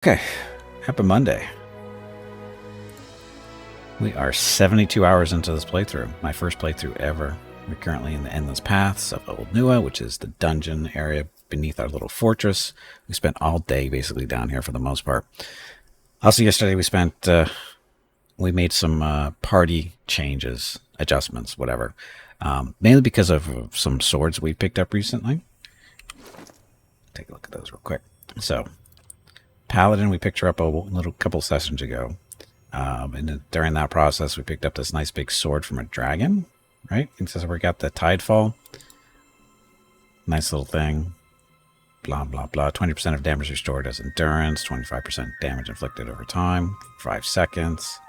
Okay, happy Monday. We are 72 hours into this playthrough, my first playthrough ever. We're currently in the Endless Paths of Old Nua, which is the dungeon area beneath our little fortress. We spent all day basically down here for the most part. Also yesterday we made some party changes, adjustments, whatever. Mainly because of some swords we picked up recently. Take a look at those real quick. So, Paladin, we picked her up a little couple sessions ago. And during that process, we picked up this nice big sword from a dragon, right? And so we got the Tidefall. Nice little thing. Blah, blah, blah. 20% of damage restored as endurance. 25% damage inflicted over time. 5 seconds.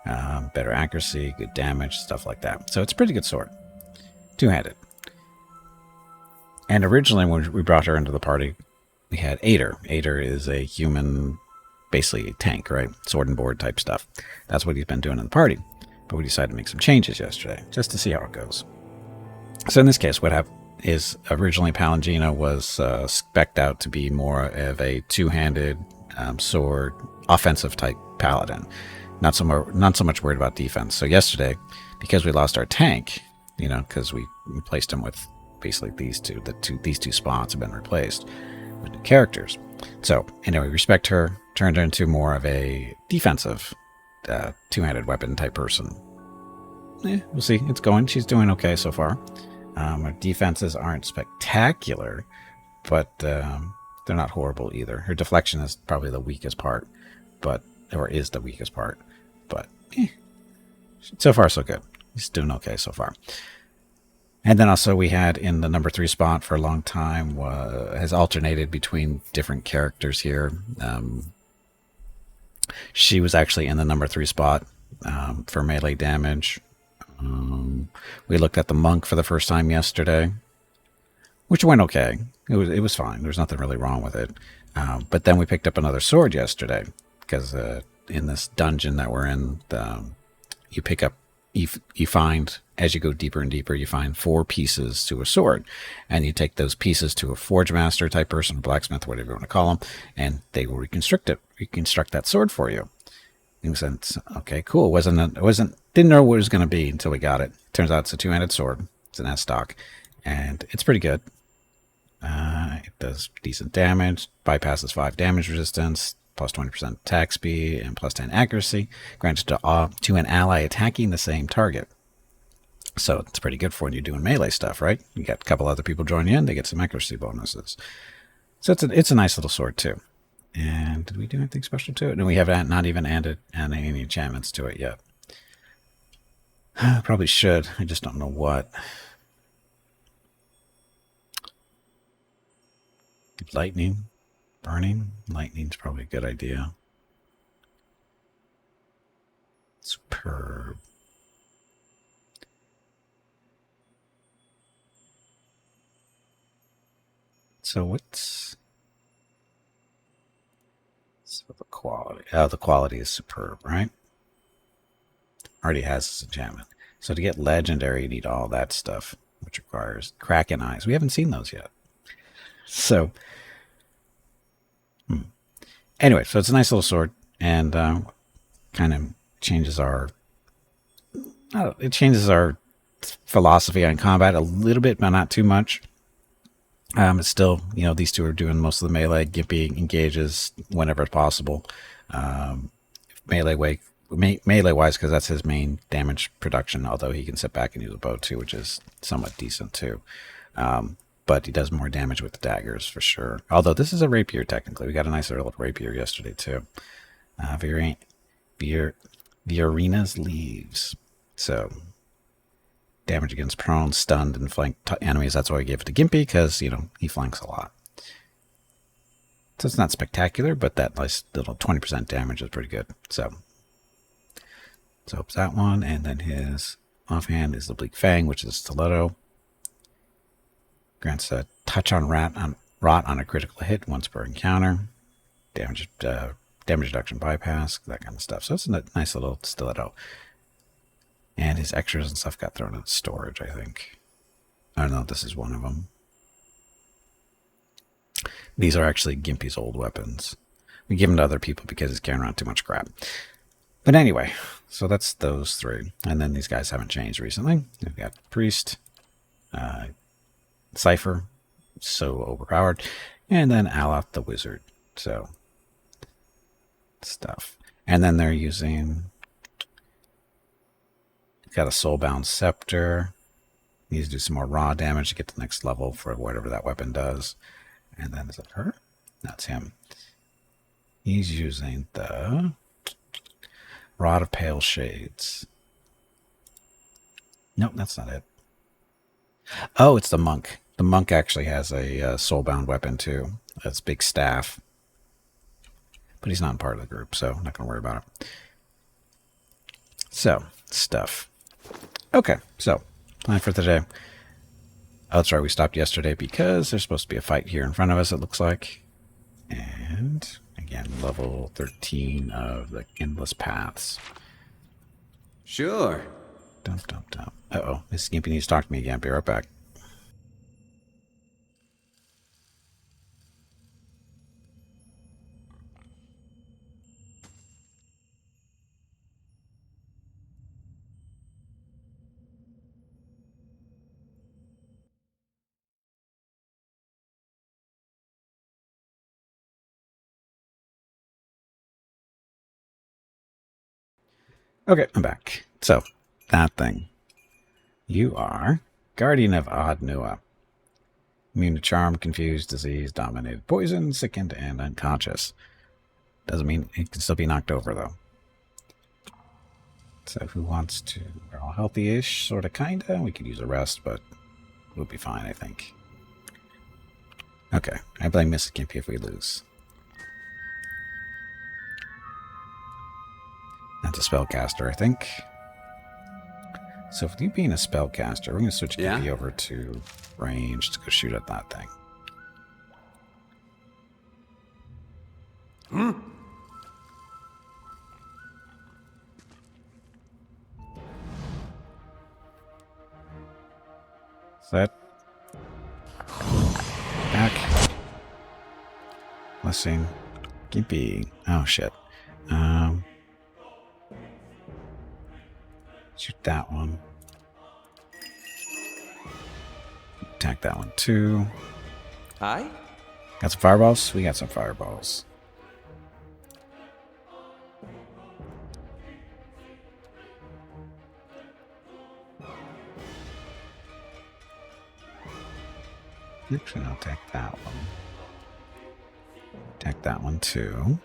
Better accuracy, good damage, stuff like that. So it's a pretty good sword. Two-handed. And originally when we brought her into the party, we had Ader. Ader is a human, basically a tank, right? Sword and board type stuff. That's what he's been doing in the party. But we decided to make some changes yesterday, just to see how it goes. So in this case, what happened is originally Palangina was spec'd out to be more of a two-handed sword, offensive type paladin. Not so much worried about defense. So yesterday, because we lost our tank, because we replaced him with basically these two spots have been replaced with new characters. So anyway, respect her, turned her into more of a defensive two-handed weapon type person. We'll see. It's going. She's doing okay so far. Her defenses aren't spectacular, but they're not horrible either. Her deflection is probably the weakest part, is the weakest part. But so far so good. He's doing okay so far. And then also we had in the number 3 spot for a long time has alternated between different characters here. She was actually in the number 3 spot for melee damage. We looked at the monk for the first time yesterday, which went okay. It was fine. There was nothing really wrong with it. But then we picked up another sword yesterday because in this dungeon that we're in, you pick up, you find, as you go deeper and deeper, you find 4 pieces to a sword. And you take those pieces to a forge master type person, blacksmith, whatever you want to call them, and they will reconstruct that sword for you. In a sense, okay, cool. Didn't know what it was going to be until we got it. Turns out it's a 2-handed sword. It's an S stock, and it's pretty good. It does decent damage, bypasses 5 damage resistance, plus 20% attack speed, and plus 10 accuracy, granted to an ally attacking the same target. So it's pretty good for when you're doing melee stuff, right? You got a couple other people join in, they get some accuracy bonuses. So it's a nice little sword too. And did we do anything special to it? No, we have not even added any enchantments to it yet. Probably should. I just don't know what. Lightning. Burning. Lightning's probably a good idea. Superb. So what's... So the quality. Oh, the quality is superb, right? Already has this enchantment. So to get legendary, you need all that stuff, which requires Kraken eyes. We haven't seen those yet. So, anyway, so it's a nice little sword, and kind of changes our philosophy on combat a little bit, but not too much. It's still, these two are doing most of the melee. Gimpy engages whenever possible. Melee wise, because that's his main damage production, although he can sit back and use a bow too, which is somewhat decent too. But he does more damage with the daggers for sure. Although this is a rapier technically. We got a nice little rapier yesterday too. Viorina's Leaves. So damage against prone, stunned, and flanked enemies. That's why I gave it to Gimpy, because, he flanks a lot. So it's not spectacular, but that nice little 20% damage is pretty good. So it's that one, and then his offhand is the Bleak Fang, which is stiletto. Grants a touch on rot on a critical hit once per encounter. Damage reduction bypass, that kind of stuff. So it's a nice little stiletto. And his extras and stuff got thrown in storage, I think. I don't know if this is one of them. These are actually Gimpy's old weapons. We give them to other people because he's carrying around too much crap. But anyway, so that's those three. And then these guys haven't changed recently. We've got Priest, Cypher, so overpowered, and then Aloth the Wizard. So, stuff. And then they're using... Got a Soulbound Scepter. Needs to do some more raw damage to get to the next level for whatever that weapon does. And then is it her? That's him. He's using the Rod of Pale Shades. Nope, that's not it. Oh, it's the monk. The monk actually has a soulbound weapon too. That's big staff. But he's not part of the group, so I'm not going to worry about it. So, stuff. Okay, so, plan for today. Oh, that's right, we stopped yesterday because there's supposed to be a fight here in front of us, it looks like. And, again, level 13 of the Endless Paths. Sure. Dump, dump, dump. Uh-oh, Miss Skimpy needs to talk to me again. Be right back. Okay, I'm back. So, that thing. You are Guardian of Odd Nua. Immune to charm, confused, disease, dominated, poison, sickened, and unconscious. Doesn't mean it can still be knocked over, though. So who wants to... We're all healthy-ish, sort of, kind of. We could use a rest, but we'll be fine, I think. Okay, I blame Mrs. Gimpy if we lose. That's a spellcaster, I think. So with you being a spellcaster, we're going to switch Gimpy over to range to go shoot at that thing. Set. Back. Blessing. Gimpy. Oh, shit. Shoot that one. Attack that one too. Aye? Got some fireballs? We got some fireballs. Actually, I'll take that one. Attack that one too.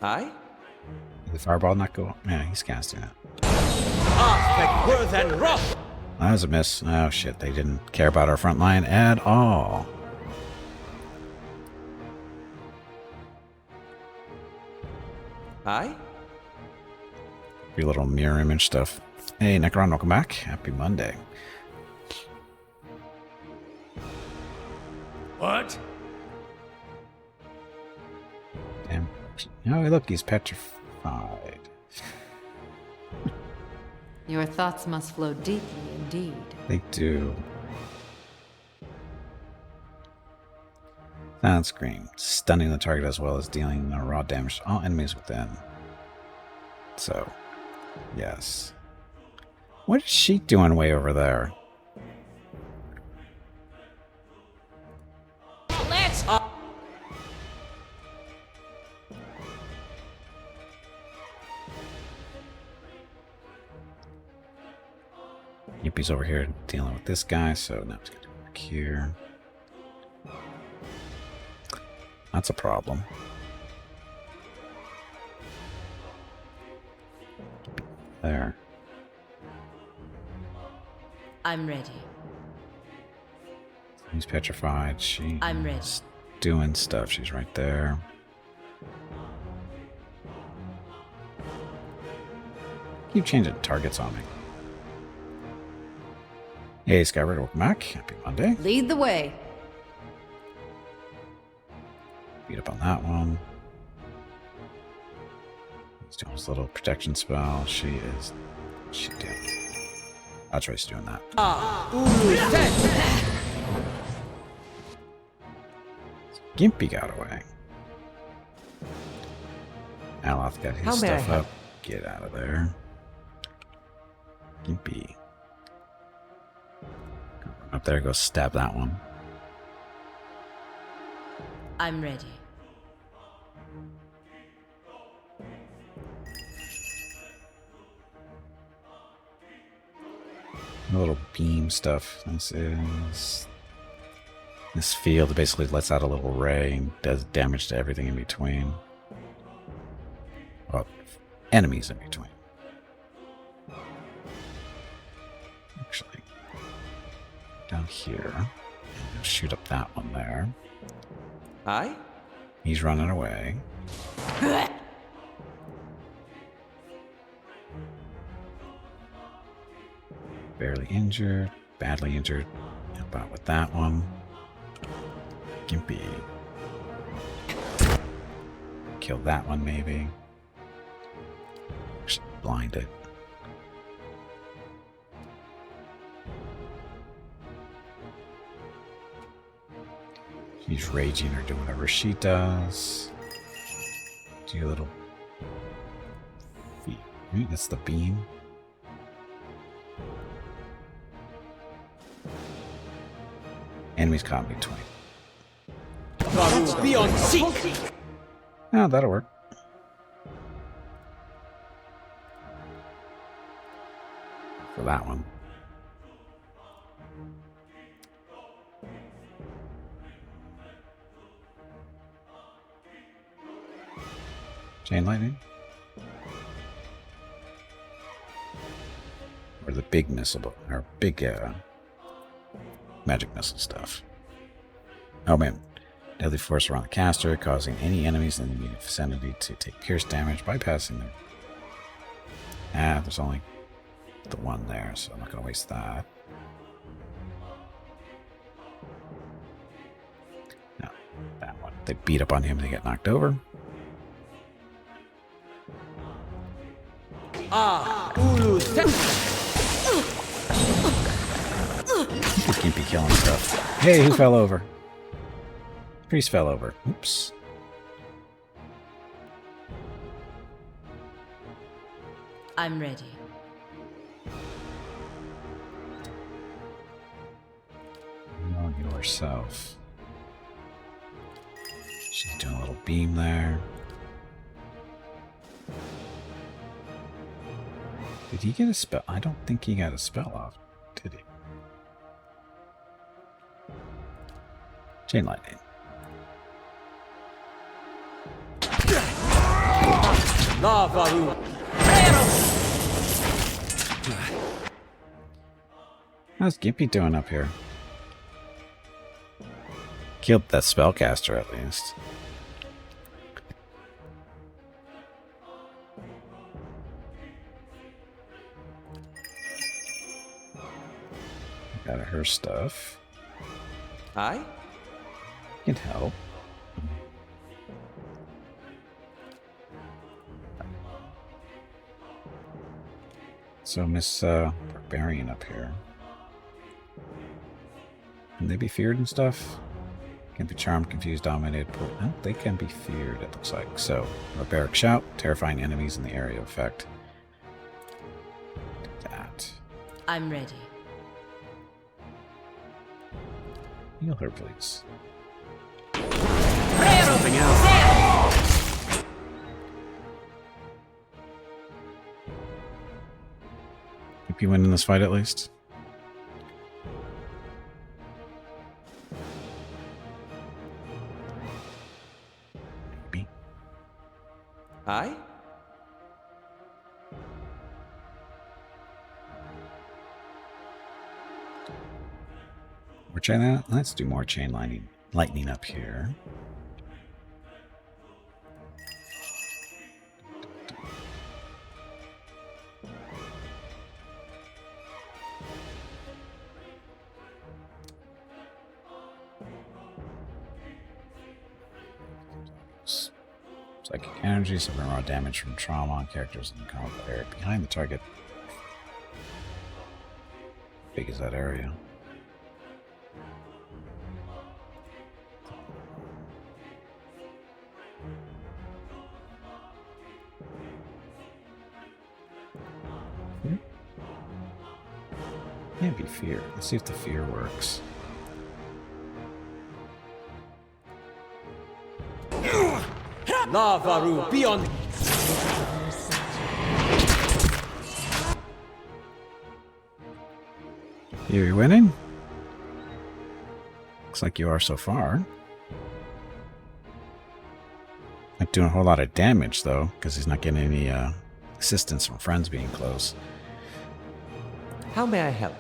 Aye? Did the fireball not go? Yeah, he's casting it. That was a miss. Oh shit, they didn't care about our front line at all. Aye? Your little mirror image stuff. Hey, Necron, welcome back. Happy Monday. What? Damn. Oh, look, he's petrified. Your thoughts must flow deeply indeed. They do. Silent Scream. Stunning the target as well as dealing raw damage to all enemies within. So, yes. What is she doing way over there? Let's Yippie's over here dealing with this guy, so now he's going to go back here. That's a problem. There. I'm ready. He's petrified. I'm ready. She's doing stuff. She's right there. Keep changing targets on me. Hey, Skyward, welcome back. Happy Monday. Lead the way. Beat up on that one. He's doing his little protection spell. She's doing. That's right, she's doing that. Gimpy got away. Aloth got his How may I stuff help? up. Get out of there. Gimpy. Go up there, go stab that one. I'm ready. The little beam stuff. This field basically lets out a little ray and does damage to everything in between. Well, enemies in between. Actually, down here, I'll shoot up that one there. Aye? He's running away. Barely injured, badly injured. How about with that one? Gimpy. Kill that one, maybe. Just blind it. She's raging or doing whatever she does. Do a little. That's the beam. Enemies caught in between. Beyond seek! Oh, that'll work. For that one. Chain lightning? Or the big missile, or big magic missile stuff. Oh man. Deadly force around the caster, causing any enemies in the immediate vicinity to take pierce damage, bypassing them. Ah, there's only the one there, so I'm not going to waste that. No, that one. They beat up on him and they get knocked over. Ulu Gimpy killing stuff. Hey, who fell over? Priest fell over. Oops. I'm ready. Know yourself. She's doing a little beam there. Did he get a spell? I don't think he got a spell off, did he? Chain lightning. Lava. How's Gimpy doing up here? Killed that spellcaster at least. Got her stuff. Aye? Can help. So Miss Barbarian up here. Can they be feared and stuff? Can be charmed, confused, dominated. No, they can be feared, it looks like. So, barbaric shout, terrifying enemies in the area of effect. That. I'm ready. Heal her, please. Something else. Keep you winning this fight at least. Maybe. Aye? More chain. Let's do more chain lightning up here. Psychic energy, suffering raw damage from trauma on characters in the combat area behind the target. How big is that area? Can't be fear. Let's see if the fear works. Lavaru, beyond. You're winning? Looks like you are so far. Not doing a whole lot of damage, though, because he's not getting any assistance from friends being close. How may I help?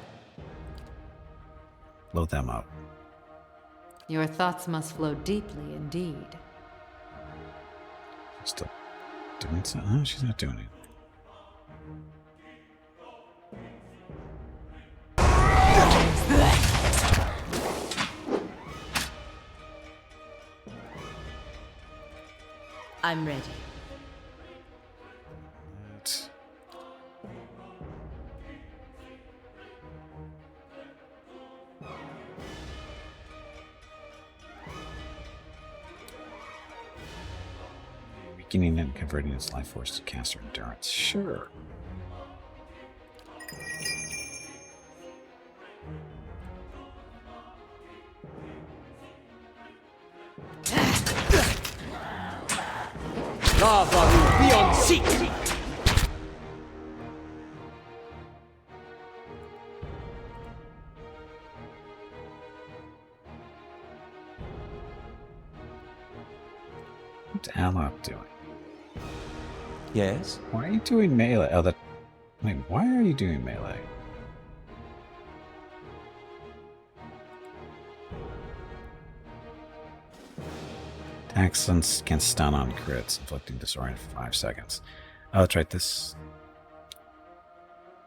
Load them up. Your thoughts must flow deeply indeed. Still doing something? No, she's not doing it. I'm ready. That's... Weakening and converting its life force to caster endurance. Sure. Lavaru, beyond seek. What's Alop doing? Yes? Why are you doing melee? Oh, that... Wait, why are you doing melee? Accents can stun on crits, inflicting disorient for 5 seconds. Oh, that's right, this...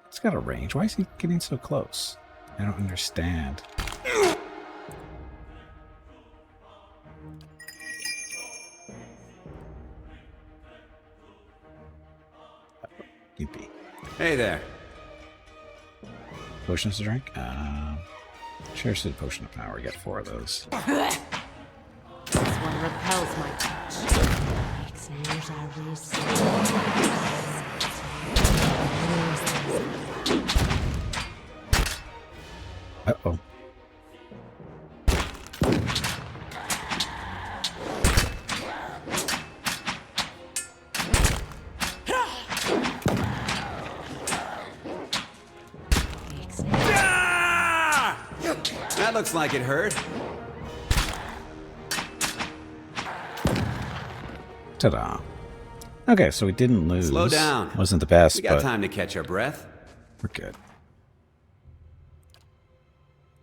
It's got a range. Why is he getting so close? I don't understand. Gimpy. Hey there. Potions to drink? Share Seed Potion of Power. You got 4 of those. This one repels my touch. Uh-oh. That looks like it hurt. Ta-da. Okay, so we didn't lose. Slow down. Wasn't the best, We got but time to catch our breath. we're good.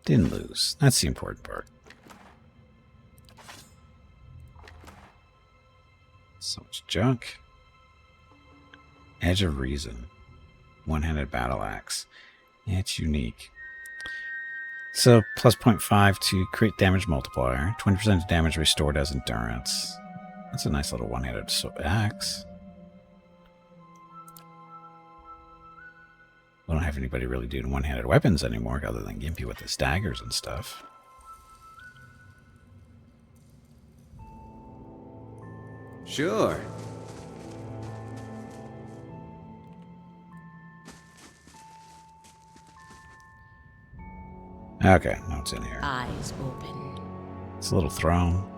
Didn't lose. That's the important part. So much junk. Edge of Reason. One-handed battle axe. Yeah, it's unique. So, plus 0.5 to crit damage multiplier. 20% of damage restored as endurance. That's a nice little one-handed axe. We don't have anybody really doing one-handed weapons anymore, other than Gimpy with his daggers and stuff. Sure. Okay, now it's in here. Eyes open. It's a little throne.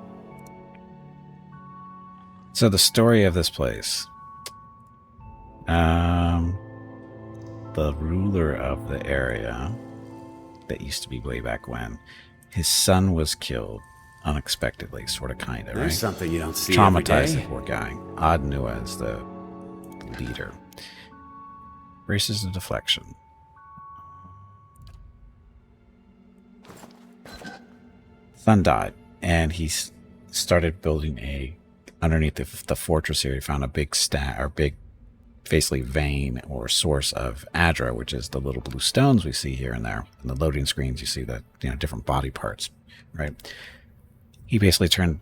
So the story of this place. The ruler of the area that used to be way back when, his son was killed unexpectedly, sort of, kind of, There's right? something you don't see every Traumatized the day. poor guy. Odd Nua is the leader. Braces of deflection. Son died, and he started building underneath the fortress here. He found a big big, basically vein or source of Adra, which is the little blue stones we see here and there. In the loading screens, you see the different body parts, right? He basically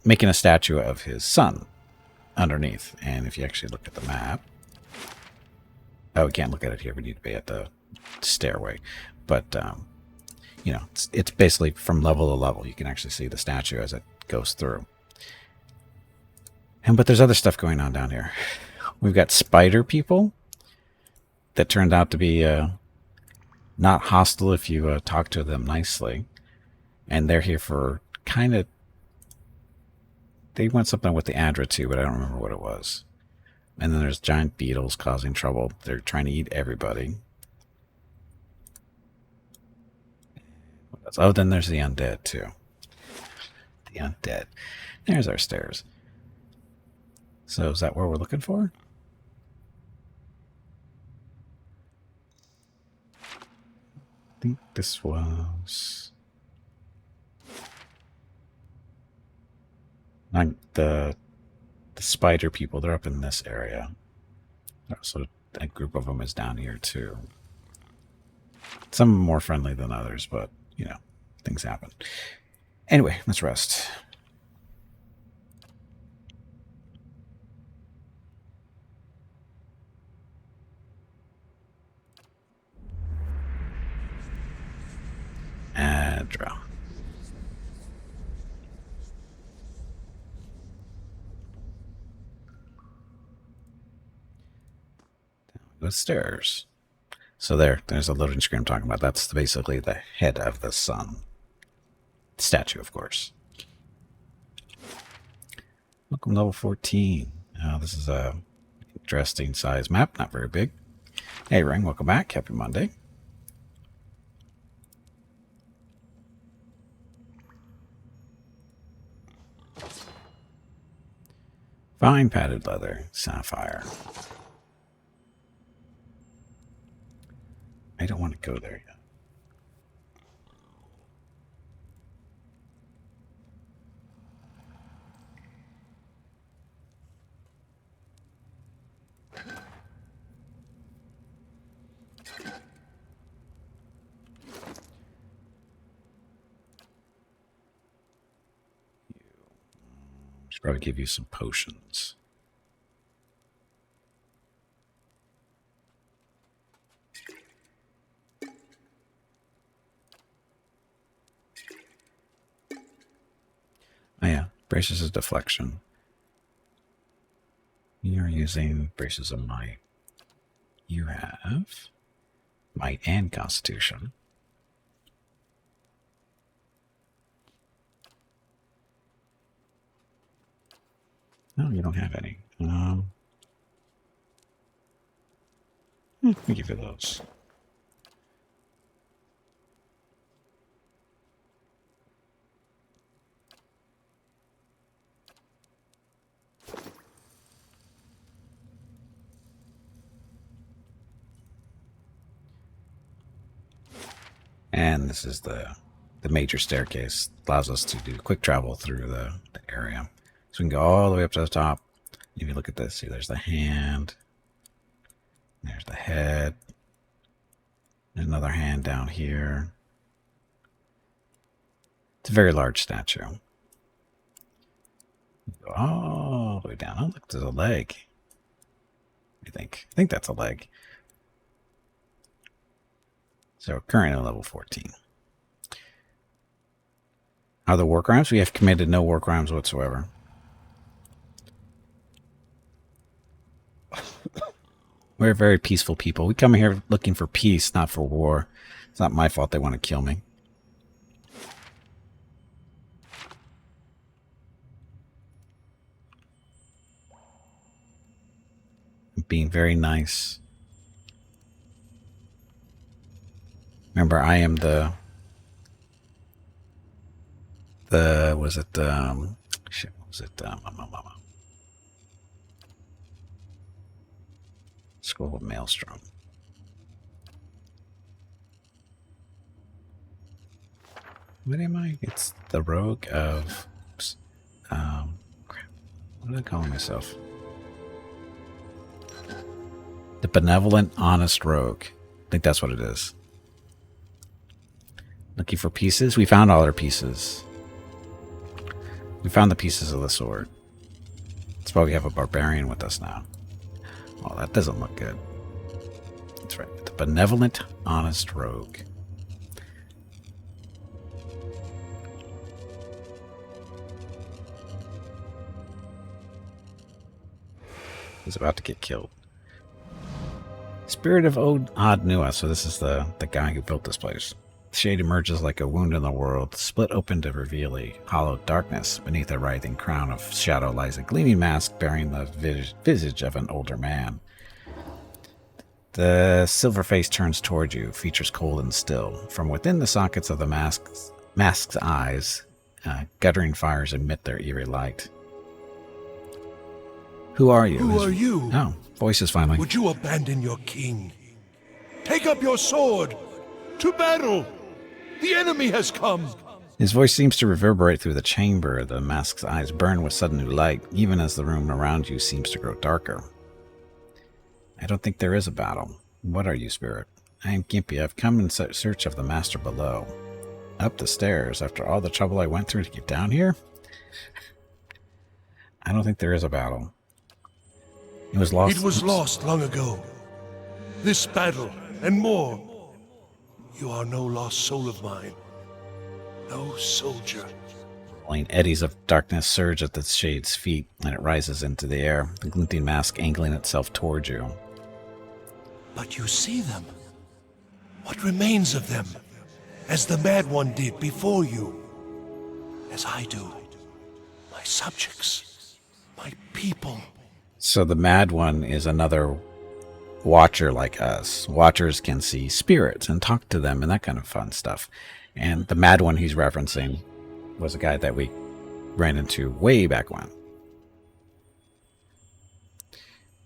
making a statue of his son underneath. And if you actually look at the map, oh, we can't look at it here. We need to be at the stairway, but it's basically from level to level. You can actually see the statue as it goes through. But there's other stuff going on down here. We've got spider people that turned out to be not hostile if you talk to them nicely. And they're here for kind of... They want something with the Adra too, but I don't remember what it was. And then there's giant beetles causing trouble. They're trying to eat everybody. Oh, then there's the undead too. The undead. There's our stairs. So is that what we're looking for? I think this was... the spider people. They're up in this area. So a group of them is down here too. Some more friendly than others, but, you know, things happen. Anyway, let's rest. Adra. The stairs. So there's a loading screen I'm talking about. That's basically the head of the sun. Statue, of course. Welcome level 14. This is a interesting size map, not very big. Hey Ring, welcome back. Happy Monday. Fine padded leather, sapphire. I don't want to go there yet. Should probably give you some potions. Oh yeah, braces of deflection. You're using braces of might. You have might and constitution. No, you don't have any. Let me give you those. And this is the major staircase. Allows us to do quick travel through the area. So we can go all the way up to the top. If you look at this, see there's the hand. There's the head. There's another hand down here. It's a very large statue. Go all the way down. Oh, look, there's a leg. I think that's a leg. So we're currently at level 14. Are the war crimes? We have committed no war crimes whatsoever. We're very peaceful people. We come here looking for peace, not for war. It's not my fault they want to kill me. I'm being very nice. Remember, I am the was it shit, what was it Scroll of Maelstrom. What am I? It's the rogue of crap. What am I calling myself? The benevolent, honest rogue. I think that's what it is. Looking for pieces? We found all our pieces. We found the pieces of the sword. That's why we have a barbarian with us now. Oh, that doesn't look good. That's right. The benevolent, honest rogue. He's about to get killed. His Spirit of Odd Nua. So this is the guy who built this place. The shade emerges like a wound in the world, split open to reveal a hollow darkness. Beneath a writhing crown of shadow lies a gleaming mask bearing the visage of an older man. The silver face turns toward you, features cold and still. From within the sockets of the mask's eyes, guttering fires emit their eerie light. Who are you? Who are you? Oh, voices finally. Would you abandon your king? Take up your sword! To battle! The enemy has come! His voice seems to reverberate through the chamber. The mask's eyes burn with sudden new light, even as the room around you seems to grow darker. I don't think there is a battle. What are you, Spirit? I am Gimpy. I've come in search of the master below. Up the stairs, after all the trouble I went through to get down here? I don't think there is a battle. It was lost. It was lost long ago. This battle, and more. You are no lost soul of mine. No soldier. Eddies of darkness surge at the shade's feet, and it rises into the air, the glinting mask angling itself towards you. But you see them. What remains of them? As the Mad One did before you. As I do. My subjects. My people. So the Mad One is another watcher like us. Watchers can see spirits and talk to them and that kind of fun stuff. And the Mad One he's referencing was a guy that we ran into way back when.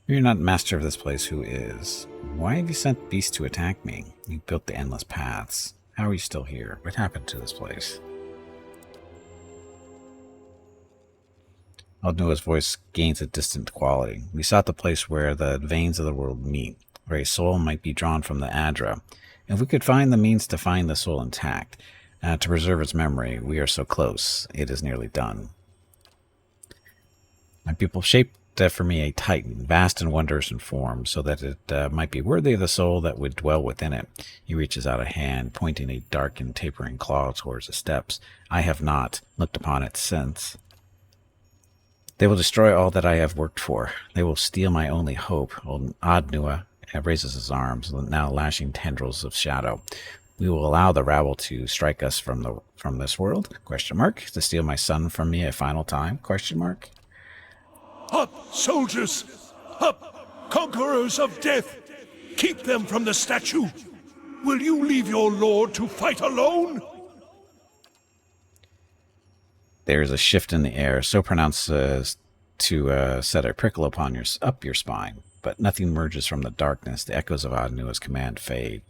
You're not master of this place. Who is? Why have you sent beasts to attack me? You built the endless paths. How are you still here? What happened to this place? Aldnua's voice gains a distant quality. We sought the place where the veins of the world meet, where a soul might be drawn from the Adra. If we could find the means to find the soul intact, to preserve its memory, we are so close. It is nearly done. My people shaped for me a titan, vast and wondrous in form, so that it might be worthy of the soul that would dwell within it. He reaches out a hand, pointing a dark and tapering claw towards the steps. I have not looked upon it since. They will destroy all that I have worked for. They will steal my only hope. Odd Nua raises his arms, now lashing tendrils of shadow. We will allow the rabble to strike us from this world? ? To steal my son from me a final time? ? Up, soldiers! Up, conquerors of death! Keep them from the statue! Will you leave your lord to fight alone? There is a shift in the air, so pronounced as to set a prickle up your spine, but nothing emerges from the darkness. The echoes of Adnua's command fade.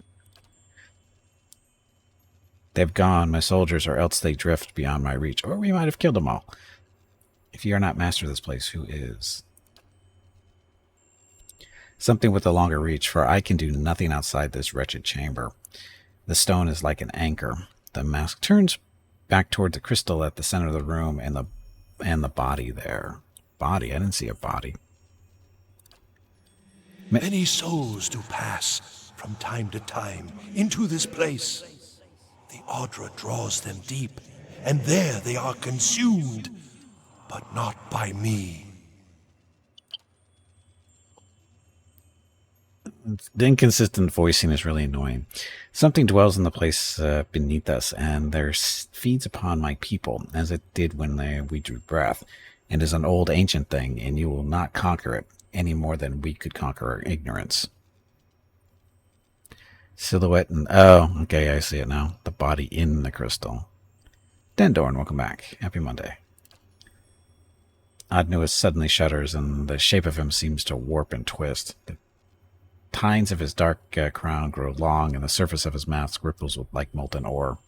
They've gone, my soldiers, or else they drift beyond my reach, or we might have killed them all. If you are not master of this place, who is? Something with a longer reach, for I can do nothing outside this wretched chamber. The stone is like an anchor. The mask turns back toward the crystal at the center of the room and the body there. Body? I didn't see a body. Many souls do pass from time to time into this place. The Audra draws them deep, and there they are consumed, but not by me. The inconsistent voicing is really annoying. Something dwells in the place beneath us, and there feeds upon my people, as it did when we drew breath. It is an old ancient thing, and you will not conquer it, any more than we could conquer our ignorance. Silhouette and... oh, okay, I see it now. The body in the crystal. Dendorn, welcome back. Happy Monday. Adnua suddenly shudders, and the shape of him seems to warp and twist. The tines of his dark crown grow long, and the surface of his mask ripples like molten ore.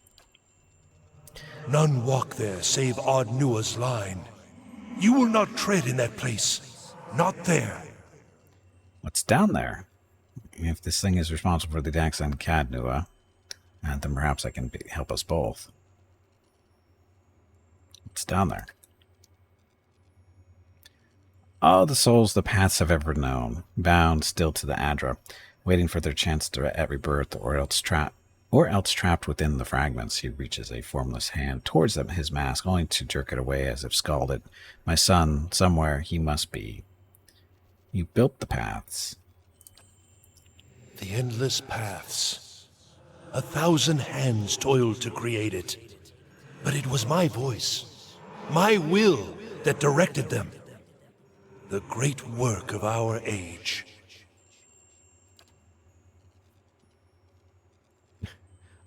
None walk there save Adnua's line. You will not tread in that place. Not there. What's down there? If this thing is responsible for the attacks on Cadnua, then perhaps I can help us both. What's down there? All the souls the paths have ever known, bound still to the Adra, waiting for their chance at rebirth, or else trapped within the fragments. He reaches a formless hand towards them, his mask, only to jerk it away as if scalded. My son, somewhere he must be. You built the paths. The endless paths. 1,000 hands toiled to create it. But it was my voice, my will, that directed them. The great work of our age.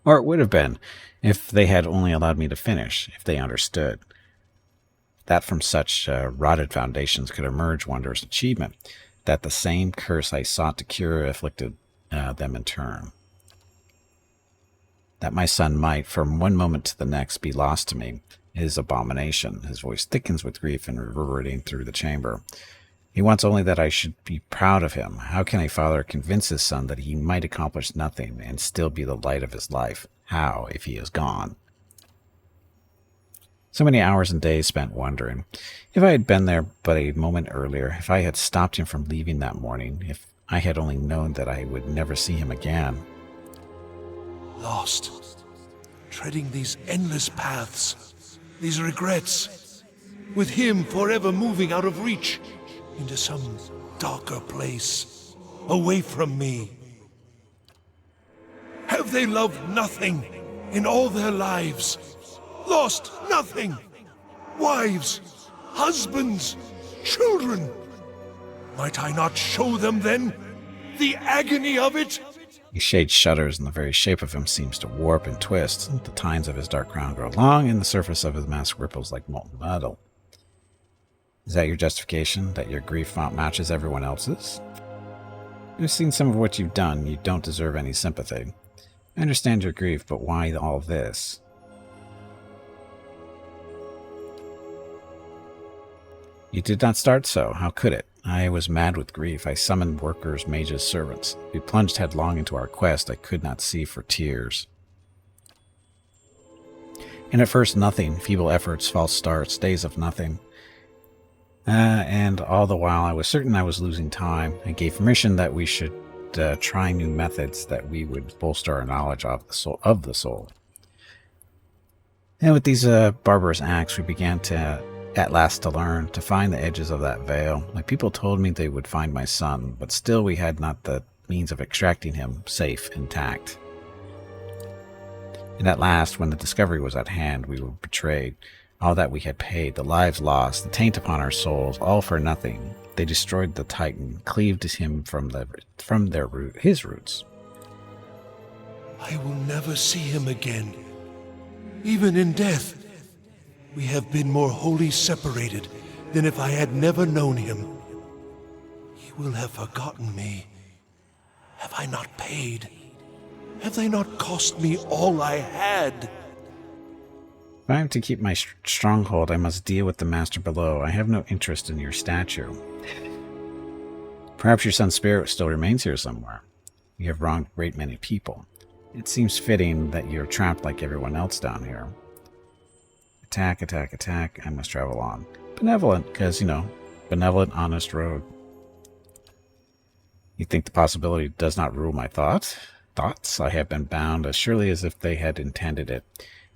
Or it would have been, if they had only allowed me to finish, if they understood. That from such rotted foundations could emerge wondrous achievement, that the same curse I sought to cure afflicted them in turn. That my son might, from one moment to the next, be lost to me, is abomination. His voice thickens with grief and reverberating through the chamber. He wants only that I should be proud of him. How can a father convince his son that he might accomplish nothing and still be the light of his life? How, if he is gone? So many hours and days spent wondering. If I had been there but a moment earlier, if I had stopped him from leaving that morning, if I had only known that I would never see him again. Lost. Treading these endless paths. These regrets. With him forever moving out of reach. Into some darker place. Away from me. Have they loved nothing in all their lives? Lost nothing. Wives, husbands, children. Might I not show them then the agony of it? He shades shudders, and the very shape of him seems to warp and twist. The tines of his dark crown grow long, and the surface of his mask ripples like molten metal. Is that your justification, that your grief matches everyone else's? I've seen some of what you've done. You don't deserve any sympathy. I understand your grief, but why all this? You did not start so. How could it? I was mad with grief. I summoned workers, mages, servants. We plunged headlong into our quest. I could not see for tears. And at first nothing. Feeble efforts, false starts, days of nothing. And all the while I was certain I was losing time. I gave permission that we should try new methods, that we would bolster our knowledge of the soul. And with these barbarous acts, we began to at last to learn, to find the edges of that veil. My people told me they would find my son, but still we had not the means of extracting him safe, intact. And at last, when the discovery was at hand, we were betrayed. All that we had paid, the lives lost, the taint upon our souls, all for nothing. They destroyed the Titan, cleaved him from his roots. I will never see him again. Even in death, we have been more wholly separated than if I had never known him. He will have forgotten me. Have I not paid? Have they not cost me all I had? If I am to keep my stronghold, I must deal with the master below. I have no interest in your statue. Perhaps your son's spirit still remains here somewhere. You have wronged a great many people. It seems fitting that you're trapped like everyone else down here. Attack, attack, attack. I must travel on. Benevolent, because, benevolent, honest road. You think the possibility does not rule my thoughts? I have been bound as surely as if they had intended it.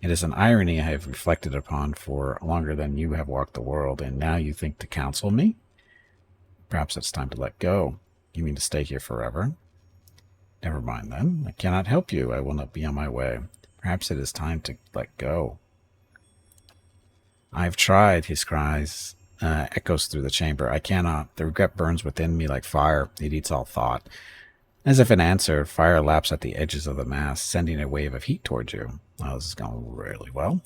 It is an irony I have reflected upon for longer than you have walked the world, and now you think to counsel me? Perhaps it's time to let go. You mean to stay here forever? Never mind then. I cannot help you. I will not be on my way. Perhaps it is time to let go. I've tried, his cries echoes through the chamber. I cannot. The regret burns within me like fire. It eats all thought. As if in answer, fire laps at the edges of the mass, sending a wave of heat towards you. Oh, this is going really well.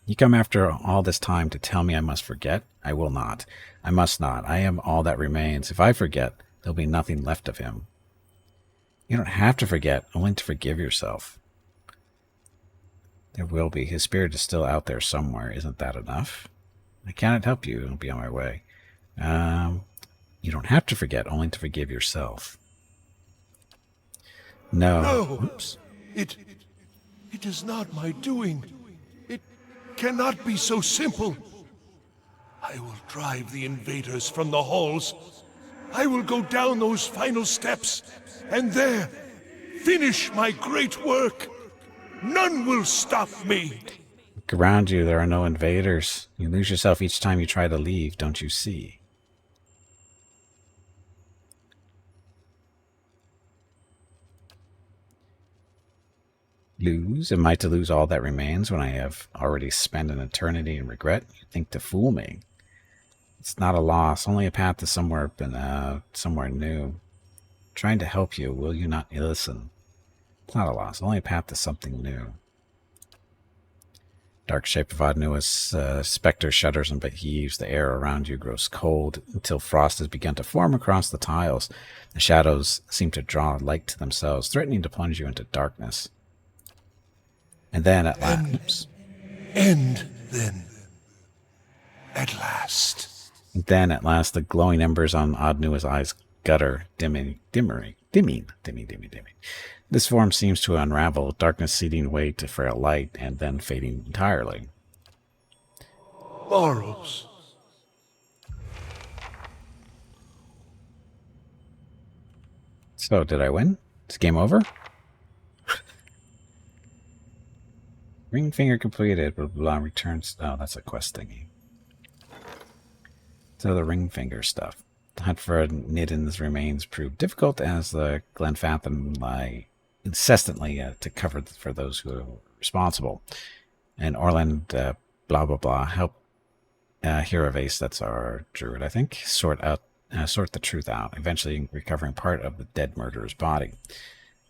You come after all this time to tell me I must forget? I will not. I must not. I am all that remains. If I forget, there'll be nothing left of him. You don't have to forget, only to forgive yourself. There will be. His spirit is still out there somewhere. Isn't that enough? I cannot help you. I'll be on my way. You don't have to forget, only to forgive yourself. No. Oops. It is not my doing. It cannot be so simple. I will drive the invaders from the halls. I will go down those final steps, and there, finish my great work. None will stop me. Look around you, there are no invaders. You lose yourself each time you try to leave, don't you see? Lose? Am I to lose all that remains when I have already spent an eternity in regret? You think to fool me. It's not a loss, only a path to somewhere new. Trying to help you, will you not listen? It's not a loss, only a path to something new. Dark shape of Adnua's specter shudders and heaves. The air around you grows cold until frost has begun to form across the tiles. The shadows seem to draw light to themselves, threatening to plunge you into darkness. And then at last... End, then. At last. And then at last the glowing embers on Adnua's eyes gutter, dimming. This form seems to unravel, darkness ceding way to frail light, and then fading entirely. Morals. So, did I win? Is game over? Ring finger completed, blah, blah, blah, returns... Oh, that's a quest thingy. So the ring finger stuff. The hunt for Nidin's remains proved difficult as the Glenfathan lie incessantly to cover for those who are responsible. And Orland, blah, blah, blah, help Hiraves, that's our druid, I think, sort the truth out, eventually recovering part of the dead murderer's body.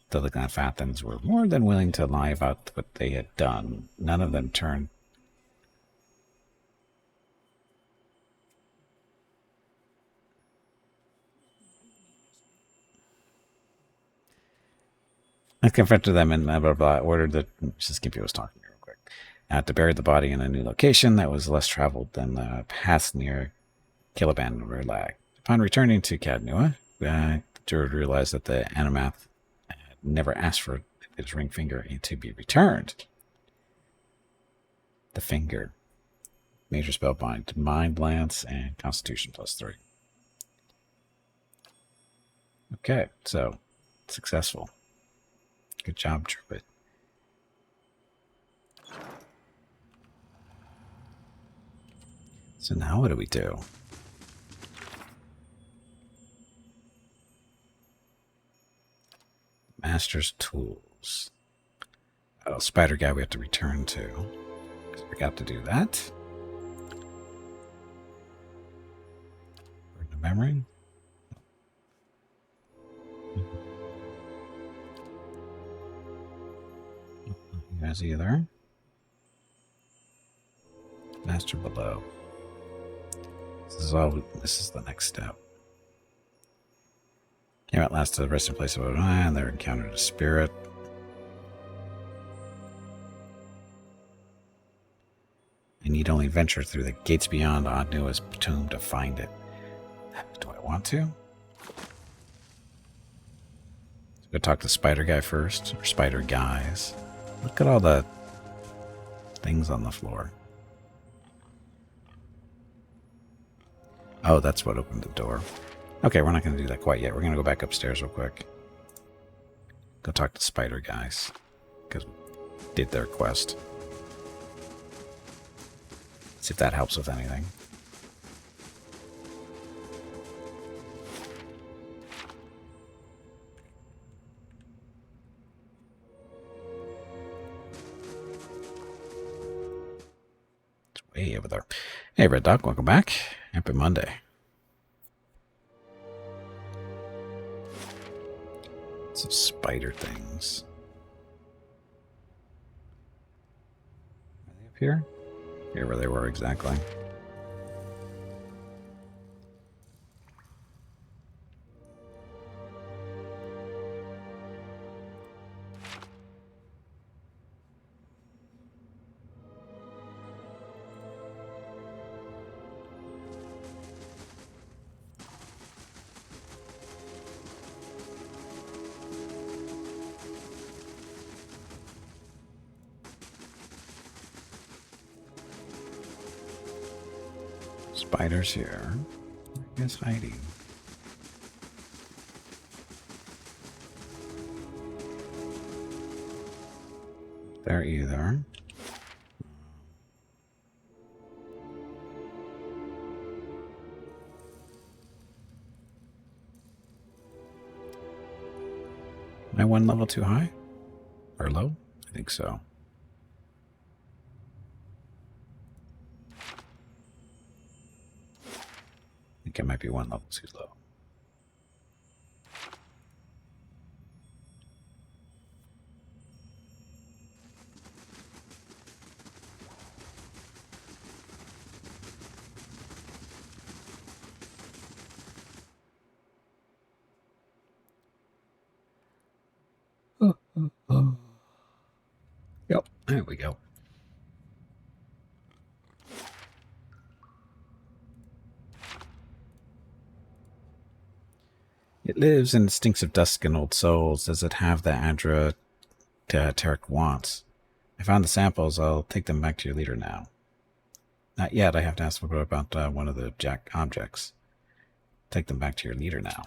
Though the Glenfathans were more than willing to lie about what they had done, none of them turned. I confronted them and blah, blah, blah, ordered that... Just Gimpy was talking real quick. To bury the body in a new location that was less traveled than the paths near Kilaban or Lag. Upon returning to Cadnua, the druid realized that the Animath never asked for his ring finger to be returned. The finger. Major spell bind. Mind, Lance, and Constitution +3. Okay, so successful. Good job, Druid. So now what do we do? Master's Tools. Oh, Spider Guy we have to return to. Forgot to do that. Burden of Memory. You guys either. Master Below. This is the next step. Came at last to the resting place of Odin, and there encountered a spirit. I need only venture through the gates beyond Adnua's tomb to find it. Do I want to? Go talk to Spider Guy first, or Spider Guys. Look at all the things on the floor. Oh, that's what opened the door. Okay, we're not going to do that quite yet. We're going to go back upstairs real quick. Go talk to Spider Guys. Because we did their quest. See if that helps with anything. It's way over there. Hey, Red Dog, welcome back. Happy Monday. Some spider things. Are they up here? Here where they were exactly. Spiders here. I guess hiding. There either. Am I one level too high? Or low? I think so. I think it might be one level too low. Yep, there we go. It lives and stinks of dusk and old souls. Does it have the Adra Tarek wants? I found the samples. I'll take them back to your leader now. Not yet. I have to ask about one of the Jack objects. Take them back to your leader now.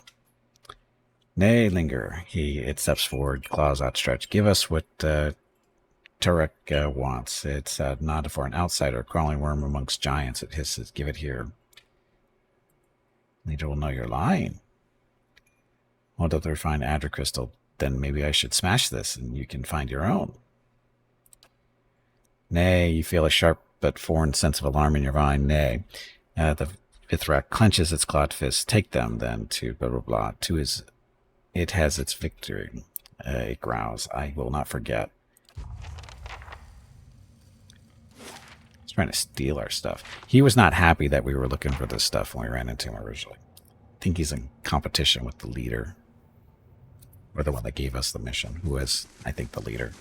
Nay, linger. It steps forward, claws outstretched. Give us what Tarek wants. It's not for an outsider, crawling worm amongst giants. It hisses. Give it here. Leader will know you're lying. Well, don't they find Adra crystal? Then maybe I should smash this, and you can find your own. Nay, you feel a sharp but foreign sense of alarm in your mind. Nay. The Vithrak clenches its clawed fist. Take them, then, to blah, blah, blah. To his... It has its victory. It growls. I will not forget. He's trying to steal our stuff. He was not happy that we were looking for this stuff when we ran into him originally. I think he's in competition with the leader. Or the one that gave us the mission, who is, I think, the leader.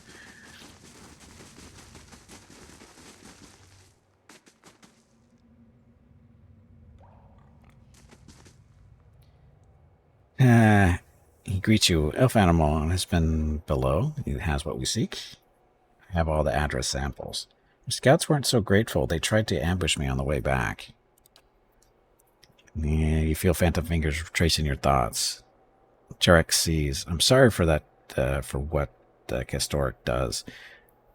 He greets you. Elf animal has been below. He has what we seek. I have all the address samples. The scouts weren't so grateful. They tried to ambush me on the way back. Yeah, you feel phantom fingers tracing your thoughts. Tarek sees. I'm sorry for that, for what Castoric does.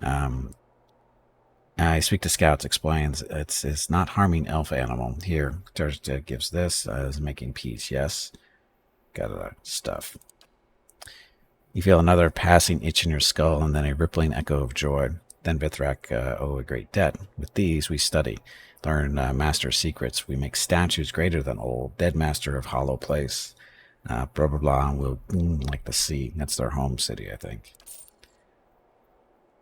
I speak to scouts, explains it's not harming elf animal. Here, Tarek gives this, is making peace, yes? Got stuff. You feel another passing itch in your skull and then a rippling echo of joy. Then Vithrak owe a great debt. With these we study, learn master secrets. We make statues greater than old. Dead master of hollow place. Blah, blah, blah, will like the sea. That's their home city, I think.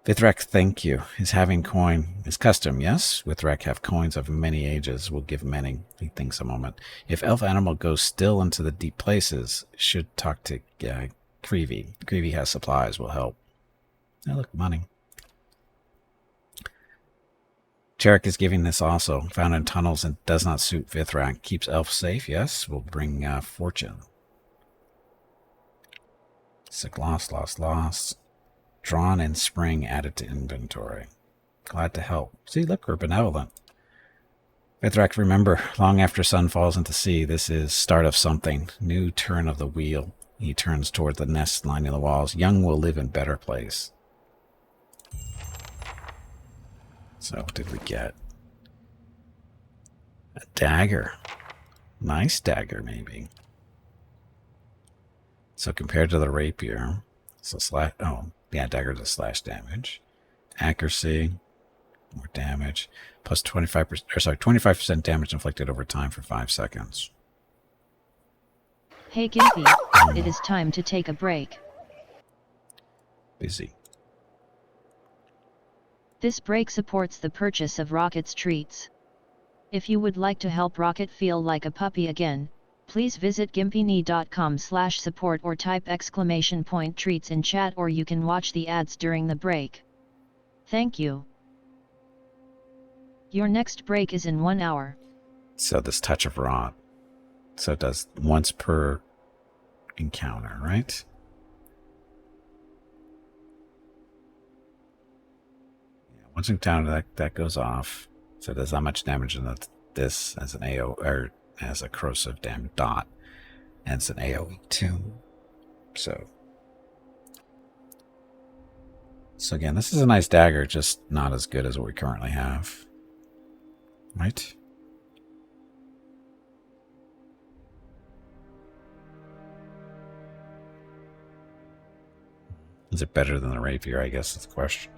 Vithrak, thank you. Is having coin is custom, yes? Vithrak have coins of many ages. Will give many. He thinks a moment. If elf animal goes still into the deep places, should talk to Creevy. Creevy has supplies, will help. Oh, look, money. Tarek is giving this also. Found in tunnels and does not suit Vithrak. Keeps elf safe, yes? Will bring fortune. Sick, lost. Drawn in spring, added to inventory. Glad to help. See, look, we're benevolent. Vithrak, remember, long after sun falls into sea, this is start of something. New turn of the wheel. He turns toward the nest lining the walls. Young will live in better place. So what did we get? A dagger. Nice dagger, maybe. So compared to the rapier, so slash. Oh, yeah, dagger does slash damage. Accuracy, more damage, plus 25%. Or sorry, 25% damage inflicted over time for 5 seconds. Hey Gimpy, it is time to take a break. Busy. This break supports the purchase of Rocket's treats. If you would like to help Rocket feel like a puppy again, please visit gimpyknee.com/support or type !treats in chat, or you can watch the ads during the break. Thank you. Your next break is in 1 hour. So this touch of rot. So it does once per encounter, right? Yeah, once encounter that goes off. So it does that much damage in this as an AO or as a corrosive damage dot. And it's an AoE too. So again, this is a nice dagger, just not as good as what we currently have. Right? Is it better than the rapier? I guess that's the question.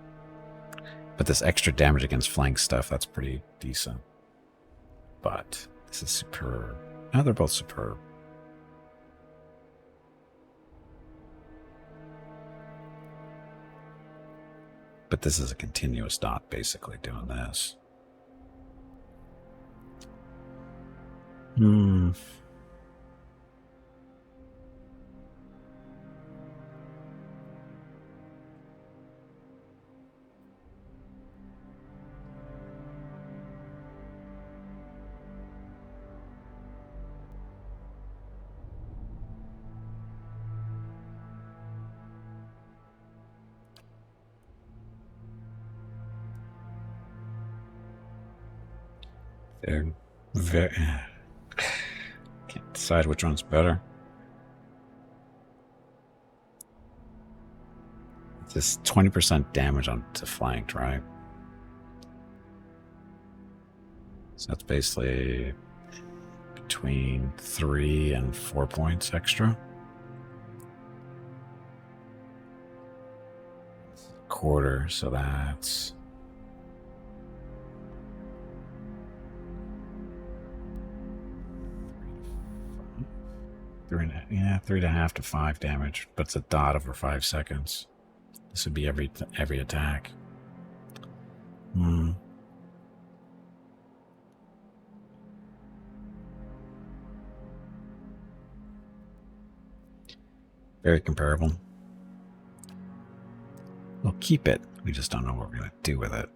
But this extra damage against flank stuff, that's pretty decent. But this is superb. No, they're both superb. But this is a continuous dot, basically, doing this. They're very... Can't decide which one's better. Just 20% damage on to flanked, right? So that's basically between 3 and 4 points extra. Quarter, so that's... Three and a half to 5 damage, but it's a dot over 5 seconds. This would be every attack. Very comparable. We'll keep it. We just don't know what we're going to do with it.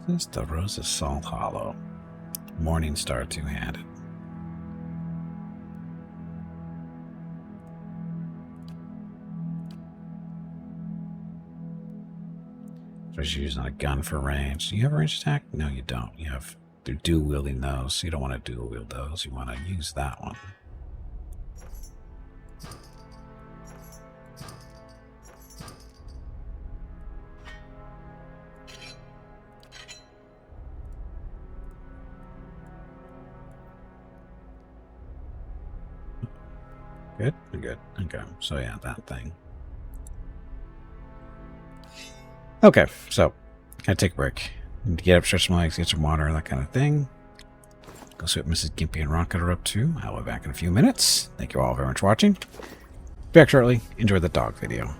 This is the Rose of Salt Hollow. Morning Star two-handed. Especially using a gun for range. Do you have a range attack? No, you don't. You have they're dual wielding those. So you don't want to dual wield those. You want to use that one. Good? Good. Okay. So yeah, that thing. Okay, so gotta take a break. Need to get up, stretch my legs, get some water, that kind of thing. Go see what Mrs. Gimpy and Rocket are up to. I'll be back in a few minutes. Thank you all very much for watching. Be back shortly. Enjoy the dog video.